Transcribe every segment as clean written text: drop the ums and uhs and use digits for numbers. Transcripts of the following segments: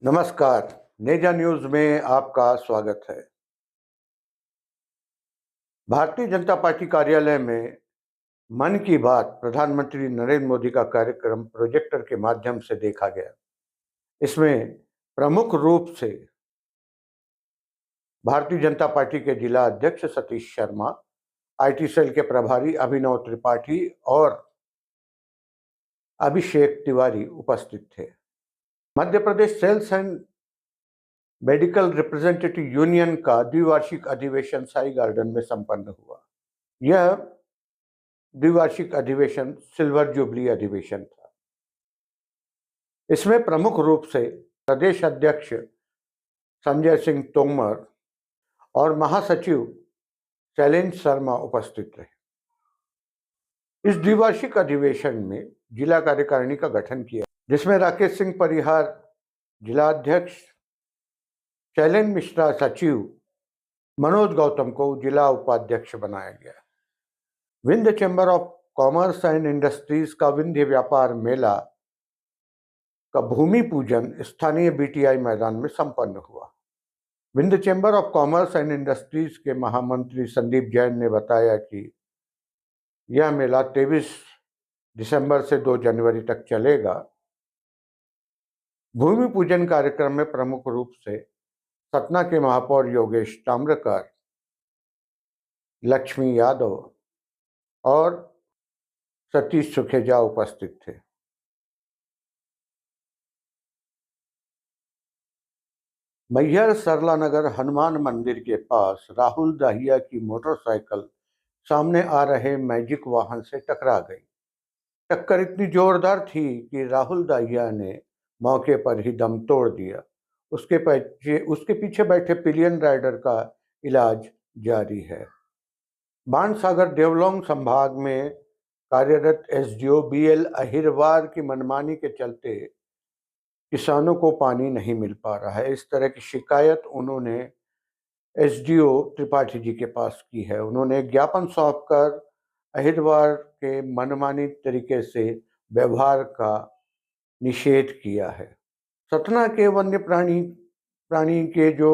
नमस्कार, नेजा न्यूज़ में आपका स्वागत है। भारतीय जनता पार्टी कार्यालय में मन की बात प्रधानमंत्री नरेंद्र मोदी का कार्यक्रम प्रोजेक्टर के माध्यम से देखा गया। इसमें प्रमुख रूप से भारतीय जनता पार्टी के जिला अध्यक्ष सतीश शर्मा, आईटी सेल के प्रभारी अभिनव त्रिपाठी और अभिषेक तिवारी उपस्थित थे। Madhya Pradesh sales and medical representative union का द्विवार्षिक अधिवेशन साई गार्डन में संपन्न हुआ। यह द्विवार्षिक अधिवेशन सिल्वर जुबली अधिवेशन था। इसमें प्रमुख रूप से प्रदेश अध्यक्ष संजय सिंह तोमर और महासचिव शैलेंद्र शर्मा उपस्थित रहे। इस द्विवार्षिक अधिवेशन में जिला कार्यकारिणी का गठन किया, जिसमें राकेश सिंह परिहार जिला अध्यक्ष, शैलेंद्र मिश्रा सचिव, मनोज गौतम को जिला उपाध्यक्ष बनाया गया। Vindhya chamber of commerce and industries का विंध्य व्यापार मेला का भूमि पूजन स्थानीय बीटीआई मैदान में संपन्न हुआ। Vindhya chamber of commerce and industries के महामंत्री संदीप जैन ने बताया कि यह मेला 23 दिसंबर से 2 जनवरी तक चलेगा। भूमि पूजन कार्यक्रम में प्रमुख रूप से सतना के महापौर योगेश ताम्रकार, लक्ष्मी यादव और सतीश सुखेजा उपस्थित थे। मैहर सरला नगर हनुमान मंदिर के पास राहुल दाहिया की मोटरसाइकिल सामने आ रहे मैजिक वाहन से टकरा गई। टक्कर इतनी जोरदार थी कि राहुल दाहिया ने मौके पर ही दम तोड़ दिया। उसके पीछे बैठे पिलियन राइडर का इलाज जारी है। बाणसागर देवलोंग संभाग में कार्यरत एसडीओ बीएल अहिरवार की मनमानी के चलते किसानों को पानी नहीं मिल पा रहा है। इस तरह की शिकायत उन्होंने एसडीओ त्रिपाठी जी के पास की है। उन्होंने ज्ञापन सौंपकर अहिरवार के मनमानी तरीके से व्यवहार का निषेध किया है। सतना के वन्य प्राणी के जो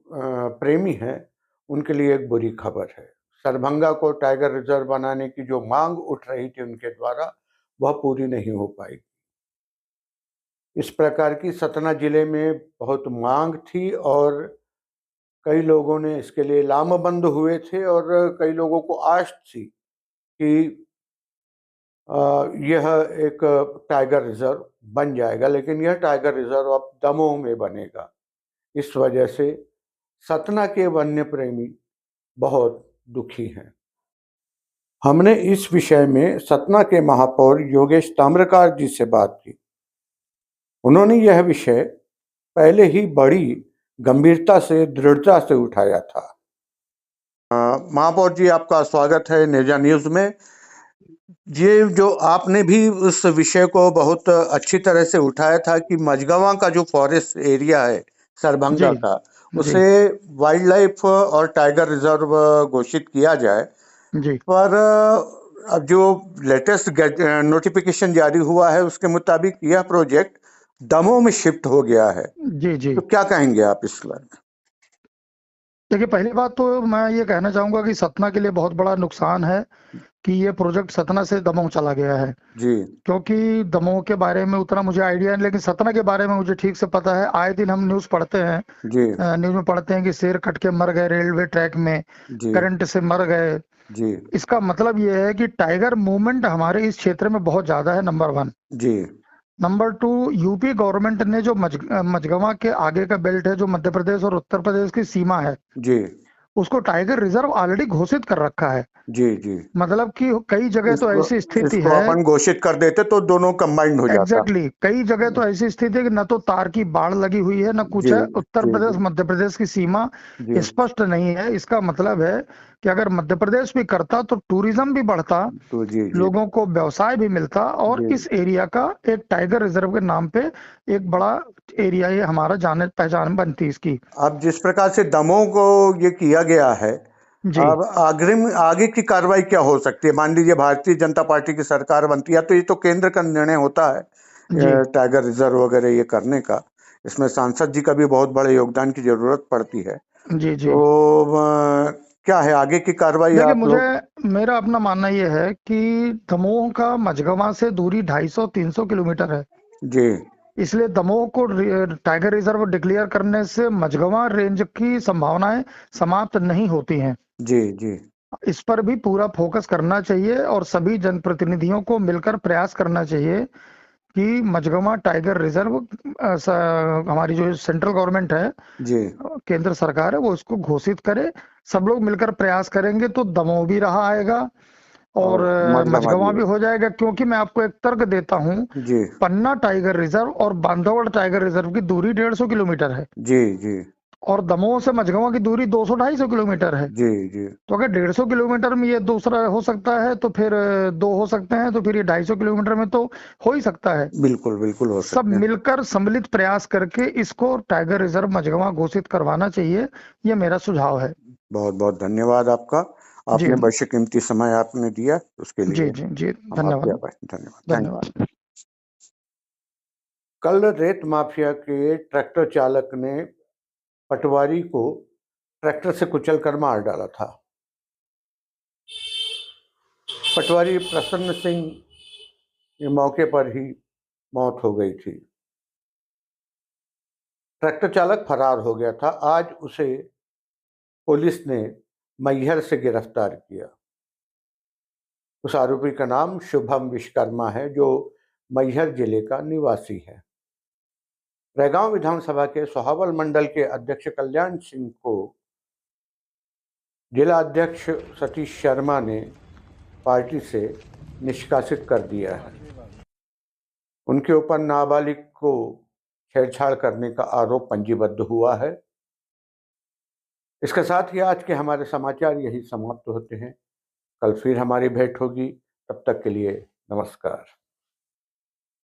प्रेमी हैं, उनके लिए एक बुरी खबर है। सरभंगा को टाइगर रिजर्व बनाने की जो मांग उठ रही थी उनके द्वारा, वह पूरी नहीं हो पाई। इस प्रकार की सतना जिले में बहुत मांग थी और कई लोगों ने इसके लिए लामबंद हुए थे और कई लोगों को आश थी कि यह एक टाइगर रिजर्व बन जाएगा, लेकिन यह टाइगर रिजर्व अब दमोह में बनेगा। इस वजह से सतना के वन्य प्रेमी बहुत दुखी हैं। हमने इस विषय में सतना के महापौर योगेश ताम्रकार जी से बात की। उन्होंने यह विषय पहले ही बड़ी गंभीरता से, दृढ़ता से उठाया था। महापौर जी, आपका स्वागत है नेजा न्यूज में। ये जो आपने भी उस विषय को बहुत अच्छी तरह से उठाया था कि मझगवां का जो फॉरेस्ट एरिया है सरभंगा का, उसे वाइल्ड लाइफ और टाइगर रिजर्व घोषित किया जाए जी। पर अब जो लेटेस्ट नोटिफिकेशन जारी हुआ है उसके मुताबिक यह प्रोजेक्ट दमोह में शिफ्ट हो गया है। जी। तो क्या कहेंगे आप इस पर? देखिए, पहली बात तो मैं ये कहना चाहूंगा कि सतना के लिए बहुत बड़ा नुकसान है कि ये प्रोजेक्ट सतना से दमोह चला गया है जी। क्योंकि दमोह के बारे में उतना मुझे आइडिया नहीं, लेकिन सतना के बारे में मुझे ठीक से पता है। आए दिन हम न्यूज पढ़ते हैं जी। न्यूज में पढ़ते हैं कि शेर कट के मर गए रेलवे ट्रैक में, करंट से मर गए जी। इसका मतलब ये है कि टाइगर मूवमेंट हमारे इस क्षेत्र में बहुत ज्यादा है, नंबर 1 जी। नंबर 2, यूपी गवर्नमेंट ने जो मझगवां के आगे का बेल्ट है, जो मध्य प्रदेश और उत्तर प्रदेश की सीमा है जी, उसको टाइगर रिजर्व ऑलरेडी घोषित कर रखा है जी। मतलब कि कई जगह तो ऐसी स्थिति है, अपन घोषित कर देते तो दोनों कंबाइंड हो जाता। एग्जैक्टली कई जगह तो ऐसी स्थिति है कि न तो तार की बाढ़ लगी हुई है, न कुछ है। उत्तर प्रदेश मध्य प्रदेश की सीमा स्पष्ट नहीं है। इसका मतलब है कि अगर मध्य प्रदेश भी करता तो टूरिज्म भी बढ़ता, तो लोगों को व्यवसाय भी मिलता और इस एरिया का एक टाइगर रिजर्व के नाम पे एक बड़ा एरिया ये हमारा जाने पहचान बनती इसकी। अब जिस प्रकार से दमोह को ये किया गया है, अब आगे की कार्रवाई क्या हो सकती है? मान लीजिए भारतीय जनता पार्टी की सरकार बनती है तो ये तो केंद्र का निर्णय होता है टाइगर रिजर्व वगैरह ये करने का। इसमें सांसद जी का भी बहुत बड़े योगदान की जरूरत पड़ती है। जी जी। तो क्या है आगे की कार्रवाई देखिए, आप लोग? मेरा अपना मानना ये है कि दमोह का मझगवां से दूरी 250-300 किलोमीटर है। जी इसलिए दमोह को टाइगर रिजर्व डिक्लेयर करने से मझगवां रेंज की संभावनाएं समाप्त नहीं होती हैं। जी जी इस पर भी पूरा फोकस करना चाहिए और सभी जनप्रतिनिधियों को मिलकर प्रयास करना चाहिए कि मझगवां टाइगर रिजर्व हमारी जो सेंट्रल गवर्नमेंट है, जी केंद्र सरकार है, वो इसको घोषित करे। सब लोग मिलकर प्रयास करेंगे तो दमोह भी रहा आएगा और और मझगामा भी मझगवां भी हो। हो जाएगा। क्योंकि मैं आपको एक तर्क देता हूं, जी पन्ना टाइगर रिजर्व और बांधवगढ़ टाइगर रिजर्व की दूरी 150 किलोमीटर है जी जी और दमोह से मझगवां की दूरी 200-250 किलोमीटर है। जी जी तो अगर 150 किलोमीटर में ये दूसरा हो सकता है तो फिर दो हो सकते हैं, तो फिर ये 250 किलोमीटर में तो हो ही सकता है। बिल्कुल बिल्कुल हो सब सकते हैं। मिलकर सम्मिलित प्रयास करके इसको टाइगर रिजर्व मझगवां घोषित करवाना चाहिए। ये मेरा सुझाव है। बहुत बहुत धन्यवाद आपका। जी आपने बेशकीमती समय आपने दिया उसके जी लिए जी जी। हम आपके धन्यवाद। आभारी। धन्यवाद। Thank you. धन्यवाद। कल रेत माफिया के ट्रैक्टर चालक ने पटवारी को ट्रैक्टर से कुचलकर मार डाला था। पटवारी प्रसन्न सिंह की मौके पर ही मौत हो गई थी। ट्रैक्टर चालक फरार हो गया था। आज उसे पुलिस ने मैहर से गिरफ्तार किया। उस आरोपी का नाम शुभम विश्वकर्मा है, जो मैहर जिले का निवासी है। रैगांव विधानसभा के सोहावल मंडल के अध्यक्ष कल्याण सिंह को जिला अध्यक्ष सतीश शर्मा ने पार्टी से निष्कासित कर दिया है। उनके ऊपर नाबालिग को छेड़छाड़ करने का आरोप पंजीबद्ध हुआ है। इसके साथ ही आज के हमारे समाचार यही समाप्त होते हैं। कल फिर हमारी भेंट होगी। तब तक के लिए नमस्कार।